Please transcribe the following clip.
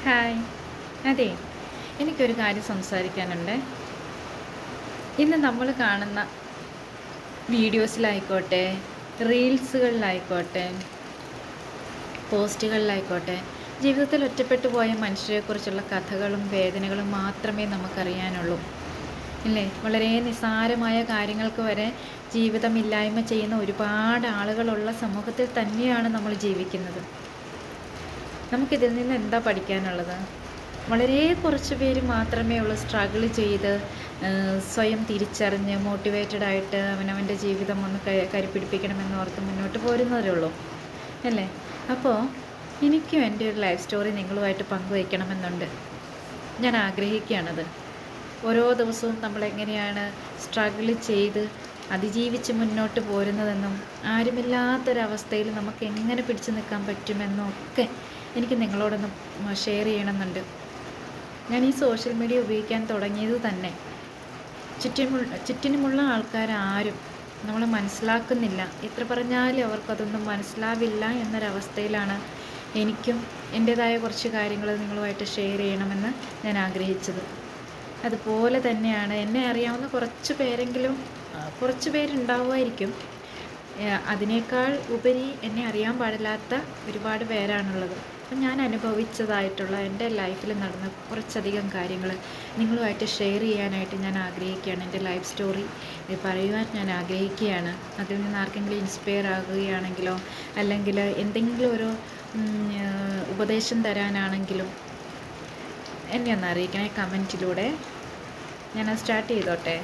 Hi. അതെ, എനിക്കൊരു കാര്യം സംസാരിക്കാനുണ്ട്. ഇന്ന് നമ്മൾ കാണുന്ന വീഡിയോസിലായിക്കോട്ടെ, റീൽസുകളിലായിക്കോട്ടെ, പോസ്റ്റുകളിലായിക്കോട്ടെ, ജീവിതത്തിൽ ഒറ്റപ്പെട്ടു പോയ മനുഷ്യരെക്കുറിച്ചുള്ള കഥകളും വേദനകളും മാത്രമേ നമുക്കറിയാനുള്ളൂ. ഇല്ലേ? വളരെ നിസ്സാരമായ കാര്യങ്ങൾക്ക് വരെ ജീവിതമില്ലായ്മ ചെയ്യുന്ന ഒരുപാട് ആളുകളുള്ള സമൂഹത്തിൽ തന്നെയാണ് നമ്മൾ ജീവിക്കുന്നത്. നമുക്കിതിൽ നിന്ന് എന്താ പഠിക്കാനുള്ളത്? വളരെ കുറച്ച് പേര് മാത്രമേ ഉള്ളൂ സ്ട്രഗിൾ ചെയ്ത് സ്വയം തിരിച്ചറിഞ്ഞ് മോട്ടിവേറ്റഡായിട്ട് അവനവൻ്റെ ജീവിതം ഒന്ന് കരുപിടിപ്പിക്കണമെന്ന് ഓർത്ത് മുന്നോട്ട് പോരുന്നവരുള്ളൂ അല്ലേ? അപ്പോൾ എനിക്കും എൻ്റെ ഒരു ലൈഫ് സ്റ്റോറി നിങ്ങളുമായിട്ട് പങ്കുവയ്ക്കണമെന്നുണ്ട്. ഞാൻ ആഗ്രഹിക്കുകയാണത്. ഓരോ ദിവസവും നമ്മളെങ്ങനെയാണ് സ്ട്രഗിൾ ചെയ്ത് അതിജീവിച്ച് മുന്നോട്ട് പോരുന്നതെന്നും ആരുമില്ലാത്തൊരവസ്ഥയിൽ നമുക്ക് എങ്ങനെ പിടിച്ചു നിൽക്കാൻ പറ്റുമെന്നും ഒക്കെ എനിക്ക് നിങ്ങളോടൊന്ന് ഷെയർ ചെയ്യണമെന്നുണ്ട്. ഞാൻ ഈ സോഷ്യൽ മീഡിയ ഉപയോഗിക്കാൻ തുടങ്ങിയത് തന്നെ ചുറ്റിനുമുള്ള ആൾക്കാരാരും നമ്മളെ മനസ്സിലാക്കുന്നില്ല. എത്ര പറഞ്ഞാലും അവർക്കതൊന്നും മനസ്സിലാവില്ല എന്നൊരവസ്ഥയിലാണ് എനിക്കും എൻ്റേതായ കുറച്ച് കാര്യങ്ങൾ നിങ്ങളുമായിട്ട് ഷെയർ ചെയ്യണമെന്ന് ഞാൻ ആഗ്രഹിച്ചത്. അതുപോലെ തന്നെയാണ് എന്നെ അറിയാവുന്ന കുറച്ച് പേരുണ്ടാവുമായിരിക്കും. അതിനേക്കാൾ ഉപരി എന്നെ അറിയാൻ പാടില്ലാത്ത ഒരുപാട് പേരാണുള്ളത്. അപ്പം ഞാൻ അനുഭവിച്ചതായിട്ടുള്ള എൻ്റെ ലൈഫിൽ നടന്ന കുറച്ചധികം കാര്യങ്ങൾ നിങ്ങളുമായിട്ട് ഷെയർ ചെയ്യാനായിട്ട് ഞാൻ ആഗ്രഹിക്കുകയാണ്. എൻ്റെ ലൈഫ് സ്റ്റോറി പറയുവാൻ ഞാൻ ആഗ്രഹിക്കുകയാണ്. അതിൽ നിന്ന് ആർക്കെങ്കിലും ഇൻസ്പയർ ആകുകയാണെങ്കിലോ അല്ലെങ്കിൽ എന്തെങ്കിലും ഒരു ഉപദേശം തരാനാണെങ്കിലും എന്നെ ഒന്ന് അറിയിക്കണേ കമൻറ്റിലൂടെ. ഞാനത് സ്റ്റാർട്ട് ചെയ്തോട്ടെ.